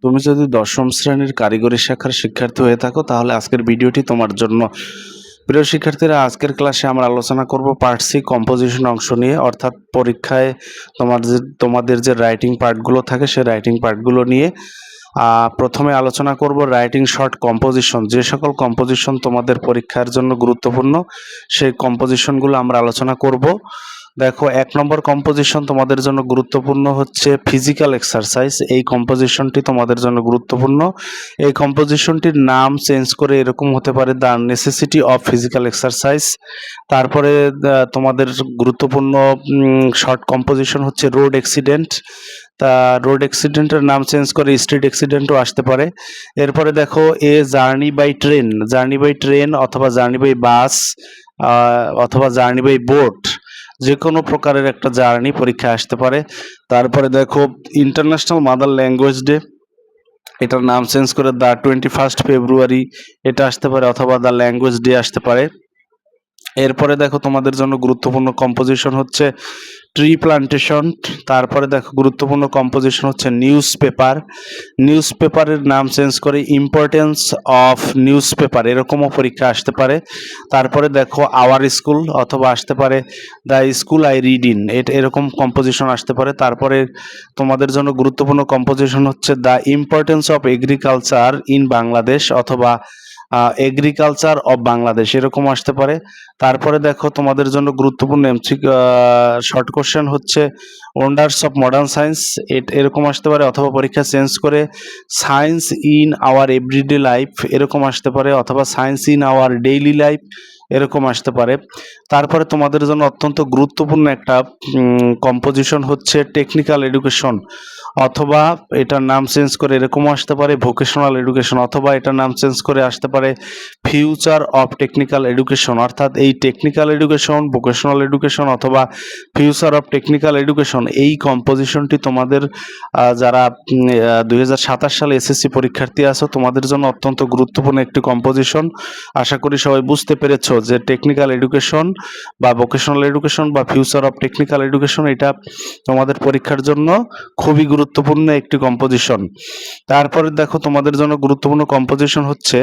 তুমি যদি দশম শ্রেণীর কারিগরি শাখার শিক্ষার্থী হয়ে থাকো তাহলে আজকের ভিডিওটি তোমার জন্য। প্রিয় শিক্ষার্থীরা, আজকের ক্লাসে আমরা আলোচনা করব পার্ট সি কম্পোজিশন অংশ নিয়ে, অর্থাৎ পরীক্ষায় তোমাদের যে রাইটিং পার্টগুলো থাকে সেই রাইটিং পার্টগুলো নিয়ে। প্রথমে আলোচনা করব রাইটিং শর্ট কম্পোজিশন। যে সকল কম্পোজিশন তোমাদের পরীক্ষার জন্য গুরুত্বপূর্ণ সেই কম্পোজিশনগুলো আমরা আলোচনা করব। দেখো, 1 নম্বর কম্পোজিশন তোমাদের জন্য গুরুত্বপূর্ণ হচ্ছে ফিজিক্যাল এক্সারসাইজ। এই কম্পোজিশনটি তোমাদের জন্য গুরুত্বপূর্ণ। এই কম্পোজিশনটির নাম চেঞ্জ করে এরকম হতে পারে, the necessity of physical exercise. তারপরে তোমাদের গুরুত্বপূর্ণ শর্ট কম্পোজিশন হচ্ছে রোড অ্যাক্সিডেন্ট। তা রোড অ্যাক্সিডেন্টের নাম চেঞ্জ করে স্ট্রিট অ্যাক্সিডেন্টও আসতে পারে। এরপরে দেখো, এ জার্নি বাই ট্রেন অথবা জার্নি বাই বাস অথবা জার্নি বাই বোট, যে কোনো প্রকারের একটা জার্নি পরীক্ষায় আসতে পারে। তারপরে দেখো, ইন্টারন্যাশনাল মাদার ল্যাঙ্গুয়েজ ডে, এটার নাম চেঞ্জ করে দ্য 21 ফেব্রুয়ারি এটা আসতে পারে, অথবা দ্য ল্যাঙ্গুয়েজ ডে আসতে পারে। এরপরে দেখো, তোমাদের জন্য গুরুত্বপূর্ণ কম্পোজিশন হচ্ছে ট্রি প্লান্টেশন। তারপরে দেখো, গুরুত্বপূর্ণ কম্পোজিশন হচ্ছে নিউজ পেপারের নাম চেঞ্জ করে ইম্পর্টেন্স অফ নিউজ পেপার, এরকমও পরীক্ষা আসতে পারে। তারপরে দেখো, আওয়ার স্কুল অথবা আসতে পারে the school I read in, এরকম কম্পোজিশন আসতে পারে। তারপরে তোমাদের জন্য গুরুত্বপূর্ণ কম্পোজিশন হচ্ছে the importance of agriculture in Bangladesh অথবা এগ্রিকালচার অফ বাংলাদেশ, এরকম আসতে পারে। তারপরে দেখো, তোমাদের জন্য গুরুত্বপূর্ণ শর্ট কোশ্চেন হচ্ছে ওয়ান্ডার্স অফ মডার্ন সায়েন্স, এরকম আসতে পারে, অথবা পরীক্ষা চেঞ্জ করে science in our everyday life, এরকম আসতে পারে, অথবা science in our daily life, এরকম আসতে পারে। তারপরে তোমাদের জন্য অত্যন্ত গুরুত্বপূর্ণ একটা কম্পোজিশন হচ্ছে টেকনিক্যাল এডুকেশন, অথবা এটার নাম চেঞ্জ করে এরকমও আসতে পারে ভোকেশনাল এডুকেশন, অথবা এটার নাম চেঞ্জ করে আসতে পারে ফিউচার অফ টেকনিক্যাল এডুকেশন। অর্থাৎ এই টেকনিক্যাল এডুকেশন, ভোকেশনাল এডুকেশন অথবা ফিউচার অফ টেকনিক্যাল এডুকেশন, এই কম্পোজিশনটি তোমাদের যারা 2027 সালে এসএসসি পরীক্ষার্থী আছো তোমাদের জন্য অত্যন্ত গুরুত্বপূর্ণ একটি কম্পোজিশন। আশা করি সবাই বুঝতে পেরেছো যে টেকনিক্যাল এডুকেশন বা ভোকেশনাল এডুকেশন বা ফিউচার অফ টেকনিক্যাল এডুকেশন এটা তোমাদের পরীক্ষার জন্য খুবই গুরুত্বপূর্ণ একটি কম্পোজিশন। তারপরে দেখো, তোমাদের জন্য গুরুত্বপূর্ণ কম্পোজিশন হচ্ছে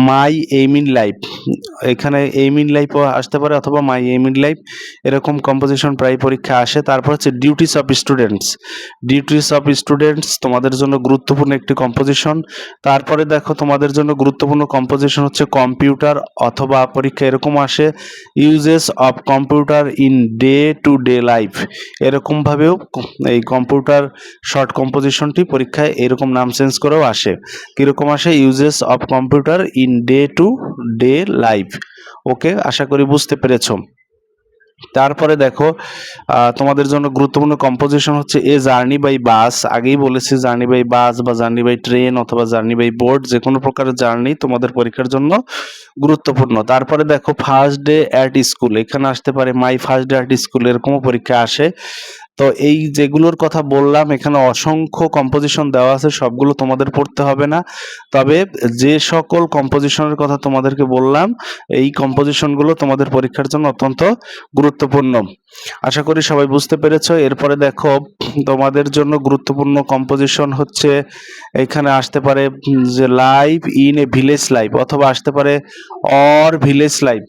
মাই এইম ইন লাইফ। এখানে এইম ইন লাইফও আসতে পারে, অথবা মাই এইম ইন লাইফ, এরকম কম্পোজিশন প্রায় পরীক্ষা আসে। তারপর হচ্ছে ডিউটিস অফ স্টুডেন্টস তোমাদের জন্য গুরুত্বপূর্ণ একটি কম্পোজিশন। তারপরে দেখো, তোমাদের জন্য গুরুত্বপূর্ণ কম্পোজিশন হচ্ছে কম্পিউটার, অথবা পরীক্ষা এরকম আসে uses of computer in day to day life, এরকমভাবেও এই কম্পিউটার শর্ট কম্পোজিশনটি পরীক্ষায় এরকম নাম চেঞ্জ করেও আসে। কীরকম আসে? Uses of computer in day to day life. Okay, আশা করি বুঝতে পেরেছ। তারপরে দেখো, তোমাদের জন্য গুরুত্বপূর্ণ কম্পোজিশন হচ্ছে এ জার্নি বাই বাস। আগেই বলেছি, জার্নি বাই বাস বা জার্নি বাই ট্রেন অথবা জার্নি বাই বোট, যে কোনো প্রকারের জার্নি তোমাদের পরীক্ষার জন্য গুরুত্বপূর্ণ। তারপরে দেখো, ফার্স্ট ডে অ্যাট স্কুল, এখানে আসতে পারে my first day at school, এরকমও পরীক্ষা আসে। তো এই যেগুলোর কথা বললাম, এখানে অসংখ্য কম্পোজিশন দেওয়া আছে, সবগুলো তোমাদের পড়তে হবে না। তবে যে সকল কম্পোজিশনের কথা তোমাদেরকে বললাম, এই কম্পোজিশনগুলো তোমাদের পরীক্ষার জন্য অত্যন্ত গুরুত্বপূর্ণ। আশা করি সবাই বুঝতে পেরেছো। এরপরে দেখো, তোমাদের জন্য গুরুত্বপূর্ণ কম্পোজিশন হচ্ছে এখানে আসতে পারে যে life in a village life, অথবা আসতে পারে অর ভিলেজ লাইফ।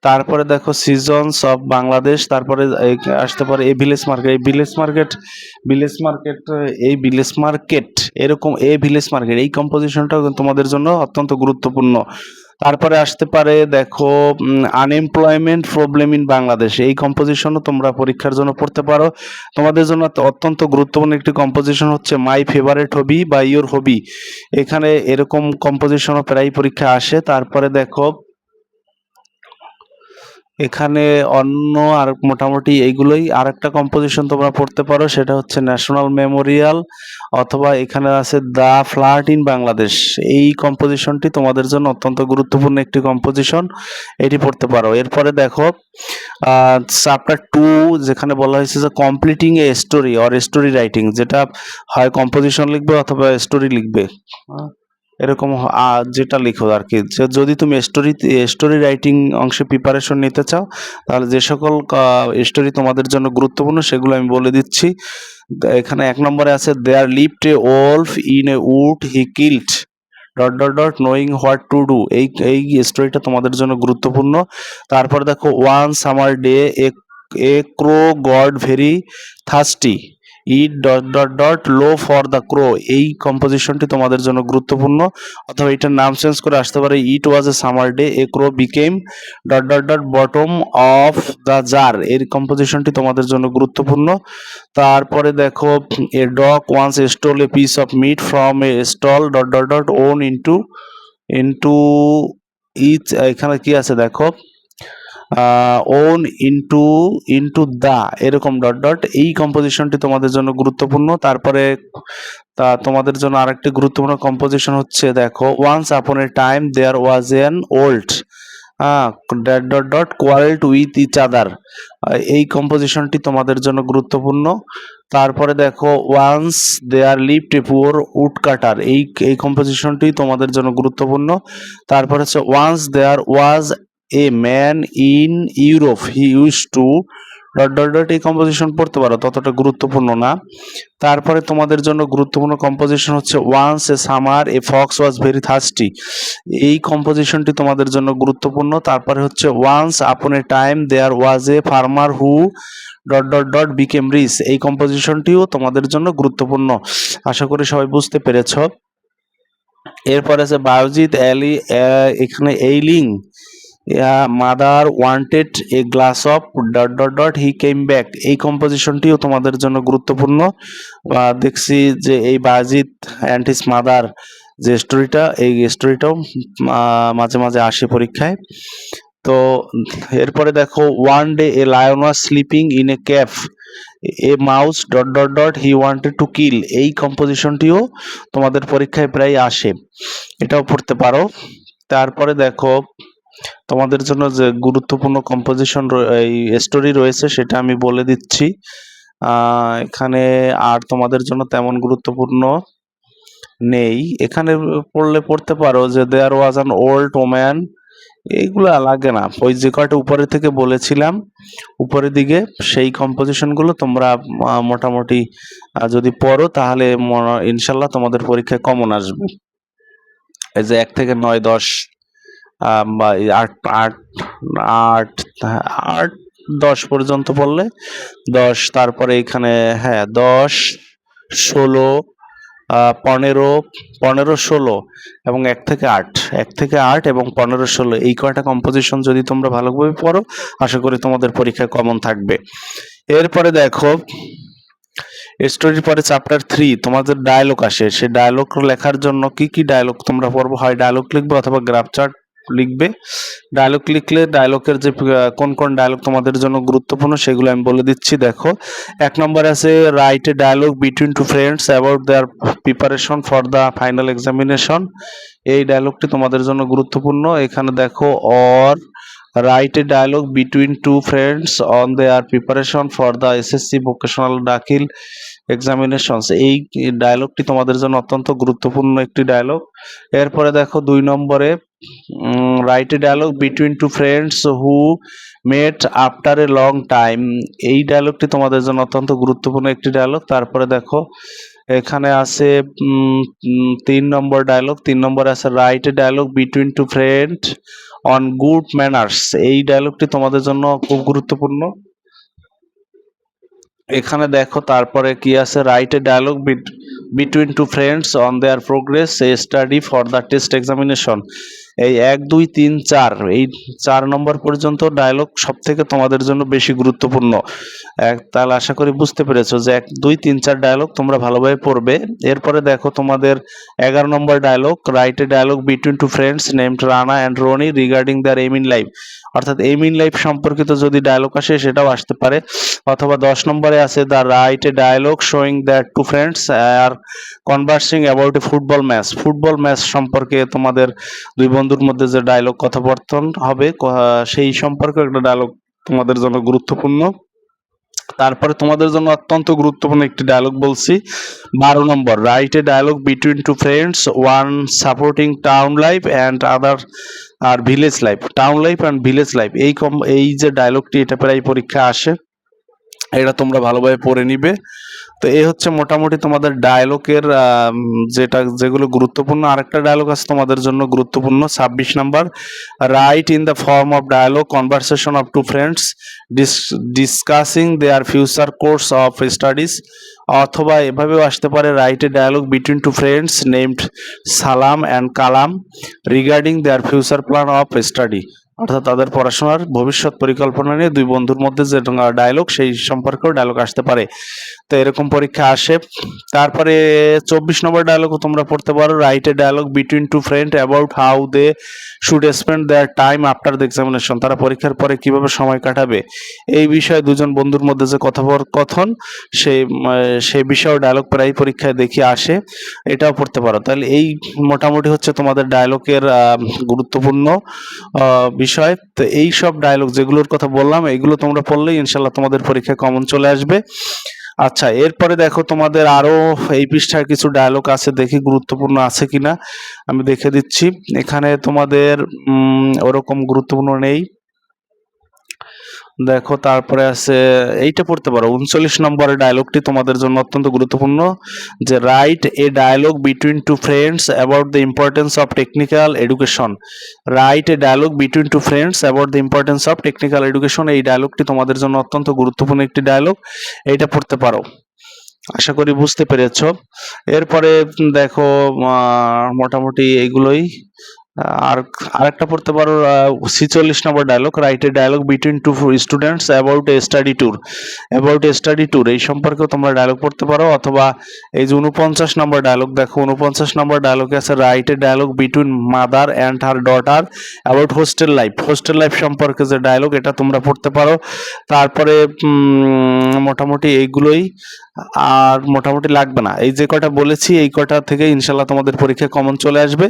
তারপরে দেখো, সিজনস অফ বাংলাদেশ, তারপরে আসতে পারে এই ভিলেজ মার্কেট, এরকম ভিলেজ মার্কেট, এই কম্পোজিশনটাও তোমাদের জন্য অত্যন্ত গুরুত্বপূর্ণ। তারপরে আসতে পারে দেখো, আনএমপ্লয়মেন্ট প্রবলেম ইন বাংলাদেশ, এই কম্পোজিশনও তোমরা পরীক্ষার জন্য পড়তে পারো। তোমাদের জন্য অত্যন্ত গুরুত্বপূর্ণ একটি কম্পোজিশন হচ্ছে মাই ফেভারিট হবি বা ইওর হবি, এখানে এরকম কম্পোজিশনও প্রায় পরীক্ষা আসে। তারপরে দেখো, এখানে অন্য আর মোটামুটি এইগুলোই। আরেকটা কম্পোজিশন তোমরা পড়তে পারো, সেটা হচ্ছে ন্যাশনাল মেমোরিয়াল, অথবা এখানে আছে দ্য ফ্লাড ইন বাংলাদেশ, এই কম্পোজিশনটি তোমাদের জন্য অত্যন্ত গুরুত্বপূর্ণ একটি কম্পোজিশন, এটি পড়তে পারো। এরপরে দেখো, চ্যাপ্টার 2, যেখানে বলা হয়েছে যে completing a story or story writing, যেটা হয় কম্পোজিশন লিখবে অথবা স্টোরি লিখবে। এরকম যেটা লিখো আর কি। যদি তুমি স্টোরি রাইটিং অংশে প্রিপারেশন নিতে চাও তাহলে যে সকল স্টোরি তোমাদের জন্য গুরুত্বপূর্ণ সেগুলো আমি বলে দিচ্ছি। এখানে 1 নম্বরে আছে, there lived a wolf in a wood he killed knowing what to do. এই স্টোরিটা তোমাদের জন্য গুরুত্বপূর্ণ। তারপর দেখো, one summer day a crow got very thirsty it low for the crow. এই কম্পোজিশনটি তোমাদের জন্য গুরুত্বপূর্ণ, অথবা এটার নাম চেঞ্জ করে আসতে পারে, it was a summer day a crow became bottom of the jar. এর কম্পোজিশনটি তোমাদের জন্য গুরুত্বপূর্ণ। তারপরে দেখো, a dog once stole a piece of meat from a stall own into each. এখানে কি আছে দেখো, ওন ইনটু দা, এরকম এই কম্পোজিশনটি তোমাদের জন্য গুরুত্বপূর্ণ। তারপরে তোমাদের জন্য আরেকটি গুরুত্বপূর্ণ কম্পোজিশন হচ্ছে দেখো, once upon a time there was an old quarreled with each other. এই কম্পোজিশনটি তোমাদের জন্য গুরুত্বপূর্ণ। তারপরে দেখো, once there lived a poor woodcutter. এই কম্পোজিশনটি তোমাদের জন্য গুরুত্বপূর্ণ। তারপর হচ্ছে, once there was a man in Europe he use to এই কম্পোজিশন পড়তে পারো, ততটা গুরুত্বপূর্ণ না। তারপরে তোমাদের জন্য গুরুত্বপূর্ণ কম্পোজিশন হচ্ছে, once a summer a fox was very thirsty. এই কম্পোজিশনটি তোমাদের জন্য গুরুত্বপূর্ণ। তারপরে হচ্ছে, once upon a time there was a farmer who became rich. এই কম্পোজিশনটিও তোমাদের জন্য গুরুত্বপূর্ণ। আশা করি সবাই বুঝতে পেরেছ। এরপর আছে বায়োজিৎ অ্যালি, এখানে ailing mother wanted a glass of he came back. এই কম্পোজিশনটিও তোমাদের জন্য গুরুত্বপূর্ণ। দেখছি যে এই বায়োজিৎ অ্যান্ড হিজ মাদার যে স্টোরিটা, এই স্টোরিটাও মাঝে মাঝে আসে পরীক্ষায়। তো এরপরে দেখো, one day a lion was sleeping in a cafe A mouse he wanted to kill. এই কম্পোজিশনটিও তোমাদের পরীক্ষায় প্রায় আসে, এটাও পড়তে পারো। তারপরে দেখো, তোমাদের জন্য যে গুরুত্বপূর্ণ কম্পোজিশন এই স্টোরি রয়েছে সেটা আমি বলে দিচ্ছি। এখানে আর তোমাদের জন্য তেমন গুরুত্বপূর্ণ নেই। এখানে পড়তে পারো যে, দেয়ার ওয়াজ অ্যান ওল্ড ওম্যান। এইগুলো লাগে না, ওই যে কয়টা উপরে থেকে বলেছিলাম উপরের দিকে, সেই কম্পোজিশনগুলো তোমরা মোটামুটি যদি পড়ো তাহলে ইনশাল্লাহ তোমাদের পরীক্ষায় কমন আসবে। এই যে 1 থেকে 9, 10 বা 8, 10 পর্যন্ত পড়লে 10, তারপরে এখানে 10, 16, 15, 16 এবং 1 থেকে 8 এবং 15, 16 এই কয়টা কম্পোজিশন যদি তোমরা ভালোভাবে পড়ো আশা করি তোমাদের পরীক্ষায় কমন থাকবে। এরপরে দেখো, স্টোরির পরে চ্যাপ্টার 3 তোমাদের ডায়লগ আসে। সে ডায়লগ লেখার জন্য কি ডায়লগ তোমরা পড়বো, হয় ডায়লগ লিখবে অথবা গ্রাফ চার্ট লিখবে। ডায়লগ লিখলে ডায়লগের যে কোন ডায়লগ তোমাদের জন্য গুরুত্বপূর্ণ সেগুলো আমি বলে দিচ্ছি। দেখো, 1 নম্বরে আছে, write a dialogue between two friends about their preparation for the final examination. এই ডায়লগটি তোমাদের জন্য গুরুত্বপূর্ণ। এখানে দেখো, or write a dialogue between two friends on their preparation for the SSC vocational Dakhil examinations. এই ডায়লগটি তোমাদের জন্য অত্যন্ত গুরুত্বপূর্ণ একটি ডায়লগ। এরপরে দেখো, 2 নম্বরে, write a dialogue between two friends who met after a long time. এই ডায়লগটি তোমাদের জন্য অত্যন্ত গুরুত্বপূর্ণ একটি ডায়লগ। তারপরে দেখো, এখানে আছে 3 নম্বর ডায়লগ। 3 নম্বরে আছে, write a dialogue between two friend on good manners. এই ডায়লগটি তোমাদের জন্য খুব গুরুত্বপূর্ণ। এখানে দেখো, তারপরে কি আছে, write a dialogue between two friends on their progress a study for the test examination. এই 1, 2, 3, 4 এই 4 নম্বর পর্যন্ত ডায়লগ সব থেকে তোমাদের জন্য বেশি গুরুত্বপূর্ণ। তাহলে আশা করি বুঝতে পেরেছো যে 1, 2, 3, 4 ডায়লগ তোমরা ভালোভাবে পড়বে। এরপরে দেখো, তোমাদের 11 নম্বর dialogue, write a dialogue between two friends named Rana and Roni regarding their aim in life. অর্থাৎ এইম ইন লাইফ সম্পর্কিত যদি ডায়লগ আসে সেটাও আসতে পারে। অথবা 10 নম্বরে আছে, the write a dialogue showing that two friends are conversing about a football match সম্পর্কে তোমাদের দুই বন্ধুর মধ্যে যে ডায়লগ কথাবার্তা হবে সেই সম্পর্কে একটা ডায়লগ তোমাদের জন্য গুরুত্বপূর্ণ। তারপরে তোমাদের জন্য অত্যন্ত গুরুত্বপূর্ণ একটি ডায়লগ বলছি, 12 নম্বর, write a dialogue between two friends, one supporting town life and other are village life. Town life and village life, এই যে ডায়লগটি, এটা প্রায় পরীক্ষা আসে, এটা তোমরা ভালোভাবে পড়ে নিবে। তো এই হচ্ছে মোটামুটি তোমাদের ডায়লগের যেগুলো গুরুত্বপূর্ণ। আরেকটা ডায়লগ আছে তোমাদের জন্য গুরুত্বপূর্ণ, 26 নম্বর, write in the form of dialogue conversation of two friends discussing their future course of studies. অথবা এভাবেও আসতে পারে, write a dialogue between two friends named Salam and Kalam regarding their future plan of study. অর্থাৎ তাদের পড়াশোনার ভবিষ্যৎ পরিকল্পনা নিয়ে দুই বন্ধুর মধ্যে যে ডায়লগ, সেই সম্পর্কেও ডায়লগ আসতে পারে। তো এরকম পরীক্ষা আসে। তারপরে 24 নম্বর ডায়লগও তোমরা পড়তে পারো, write a dialogue between two friend about how they should spend their time after the examination. তারা পরীক্ষার পরে কিভাবে সময় কাটাবে, এই বিষয়ে দুজন বন্ধুর মধ্যে যে কথোপকথন, সেই বিষয়েও ডায়লগ প্রায় পরীক্ষায় দেখি আসে, এটাও পড়তে পারো। তাহলে এই মোটামুটি হচ্ছে তোমাদের ডায়লগের গুরুত্বপূর্ণ বিষয়। তো এই সব ডায়লগ যেগুলোর কথা বললাম, এগুলো তোমরা পড়লেই ইনশাল্লাহ তোমাদের পরীক্ষায় কমন চলে আসবে। আচ্ছা, এরপরে দেখো তোমাদের আরো এই পৃষ্ঠায় কিছু ডায়লগ আছে, দেখি গুরুত্বপূর্ণ আছে কিনা, আমি দেখে দিচ্ছি। এখানে তোমাদের ওরকম গুরুত্বপূর্ণ নেই। দেখো তারপরে আছে, এইটা পড়তে পারো, 39 নম্বরের ডায়লগটি তোমাদের জন্য অত্যন্ত গুরুত্বপূর্ণ, যে write a dialogue between two friends about the importance of technical education. Write a dialogue between two friends about the importance of technical education. এই ডায়লগটি তোমাদের জন্য অত্যন্ত গুরুত্বপূর্ণ একটি ডায়লগ, এইটা পড়তে পারো। আশা করি বুঝতে পেরেছ। এরপরে দেখো মোটামুটি এইগুলোই। আর আরেকটা পড়তে পারো, 46 নম্বর dialogue, write a dialogue between two students about a study tour. About a study tour, এই সম্পর্কেও তোমরা ডায়লগ পড়তে পারো। অথবা এই যে 49 নম্বর ডায়লগ, দেখো 49 নম্বর ডায়লগে আছে, write a dialogue between mother and her daughter about hostel life. Hostel life সম্পর্কে যে ডায়লগ, এটা তোমরা পড়তে পারো। তারপরে মোটামুটি এইগুলোই, আর মোটামুটি লাগবে না, এই যে কটা বলেছি এই কটা থেকে ইনশাল্লাহ তোমাদের পরীক্ষায় কমন চলে আসবে,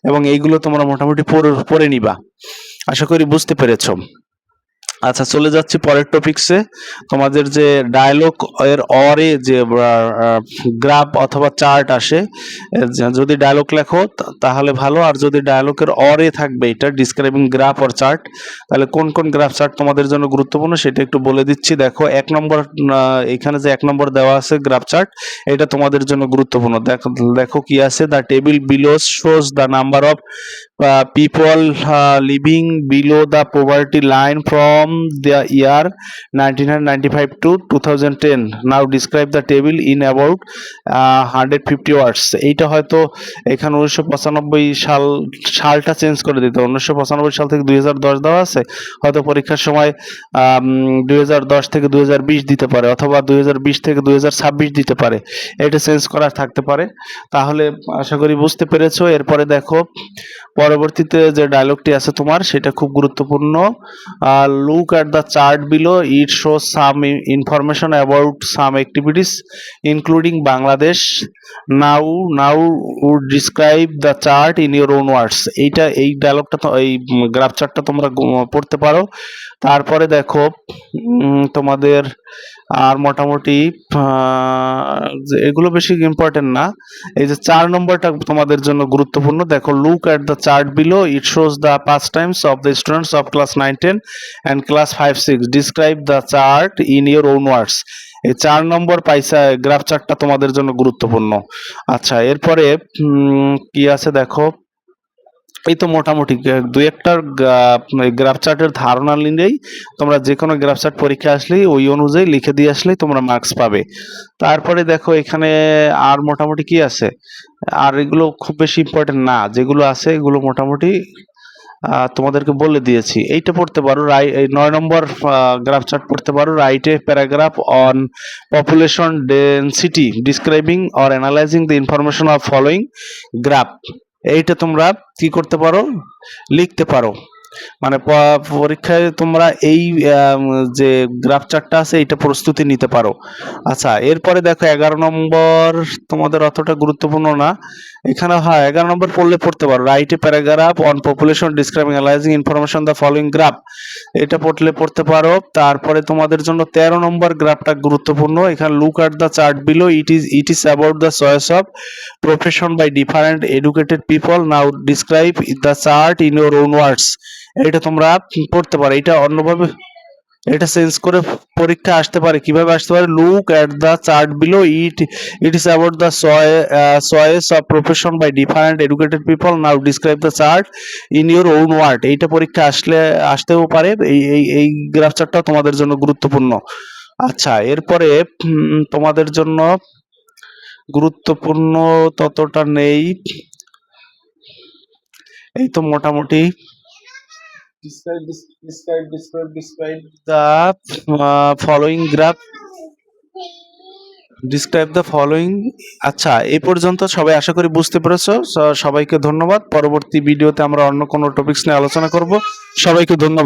এবং এইগুলো তোমরা মোটামুটি পড়ে নিবা। আশা করি বুঝতে পেরেছো। আচ্ছা, চলে যাচ্ছি পরের টপিকসে। তোমাদের যে ডায়লগ এর অরে যে গ্রাফ অথবা চার্ট আসে, যদি ডায়লগ লেখো তাহলে ভালো, আর যদি ডায়লগের অরে থাকবে এটা ডিসক্রাইবিং গ্রাফ অর চার্ট, তাহলে কোন কোন গ্রাফ চার্ট তোমাদের জন্য গুরুত্বপূর্ণ সেটা একটু বলে দিচ্ছি। দেখো 1 নম্বর, এখানে যে 1 নম্বর দেওয়া আছে গ্রাফ চার্ট, এটা তোমাদের জন্য গুরুত্বপূর্ণ। দেখো কি আছে, the table below shows the number of people living below the poverty line from the year 1995 to 2010. Now describe the table in about 150 words. এইটা হয়তো এখানে 1995 সালটা চেঞ্জ করে দিতে, 1995 সাল থেকে 2010 দেওয়া আছে, হয়তো পরীক্ষার সময় 2010 থেকে 2020 দিতে পারে, অথবা 2020 থেকে 2026 দিতে পারে, এটা চেঞ্জ করা থাকতে পারে। তাহলে আশা করি বুঝতে পেরেছো। এরপরে দেখো পরবর্তীতে যে ডায়লগটি আছে তোমার, সেটা খুব গুরুত্বপূর্ণ। Look at the chart below, it shows some information about some activities including Bangladesh. Now would describe the chart in your own words. এই ডায়লগটা, এই গ্রাফ চার্টটা তোমরা পড়তে পারো। তারপরে দেখো তোমাদের আর মোটামুটি এগুলো বেশি ইম্পর্টেন্ট না। এই যে 4 নম্বরটা তোমাদের জন্য গুরুত্বপূর্ণ। দেখো, look at the chart below, it shows the past Times of the students of class 9-10 and class 5-6। Describe the chart in your own words. এই 4 নম্বর পাইসা গ্রাফ চার্টটা তোমাদের জন্য গুরুত্বপূর্ণ। আচ্ছা, এরপরে কি আছে দেখো, এই তো মোটামুটি দুই একটা গ্রাফ চার্টের ধারণা নিলেই তোমরা যে কোনো গ্রাফ চার্ট পরীক্ষা আসলেই ওই অনুযায়ী লিখে দিয়ে আসলেই তোমরা মার্কস পাবে। তারপরে দেখো এখানে আর মোটামুটি কি আছে, আর এগুলো খুব বেশি ইম্পর্টেন্ট না, যেগুলো আছে এগুলো মোটামুটি তোমাদেরকে বলে দিয়েছি। এইটা পড়তে পারো, 9 নম্বর গ্রাফ চার্ট পড়তে পারো, write a paragraph on population density describing or analysing the information of following graph. এইটা তোমরা কি করতে পারো, লিখতে পারো। মানে পরীক্ষায় তোমরা এই যে গ্রাফ চার্টটা আছে এটা প্রস্তুতি নিতে পারো। আচ্ছা, এরপরে দেখো 11 নম্বর তোমাদের অতটা গুরুত্বপূর্ণ না। এখানে হয় 11 নম্বর পড়তে পারো, write a paragraph on population describing analysing information the following graph, এটা পড়তে পারো। তারপরে তোমাদের জন্য 13 নম্বর গ্রাফটা গুরুত্বপূর্ণ। এখানে look at the chart below, it is about the choice of profession by different educated people, now describe the chart in your own words, এটা তোমরা পড়তে পারো। এটা অন্যভাবে এটা চেঞ্জ করে পরীক্ষা আসতে পারে, কিভাবে আসতে পারে, look at the chart below, it is about the choice of profession by different educated people, now describe the chart in your own word, এইটা পরীক্ষা আসতেও পারে। এই গ্রাফ চার্টটা তোমাদের জন্য গুরুত্বপূর্ণ। আচ্ছা, এরপরে তোমাদের জন্য গুরুত্বপূর্ণ ততটা নেই, এই তো মোটামুটি। Describe the following graph. Describe the following. আচ্ছা, এই পর্যন্ত সবাই আশা করি বুঝতে পেরেছো। সবাইকে ধন্যবাদ। পরবর্তী ভিডিওতে আমরা অন্য কোনো টপিকস নিয়ে আলোচনা করব। সবাইকে ধন্যবাদ।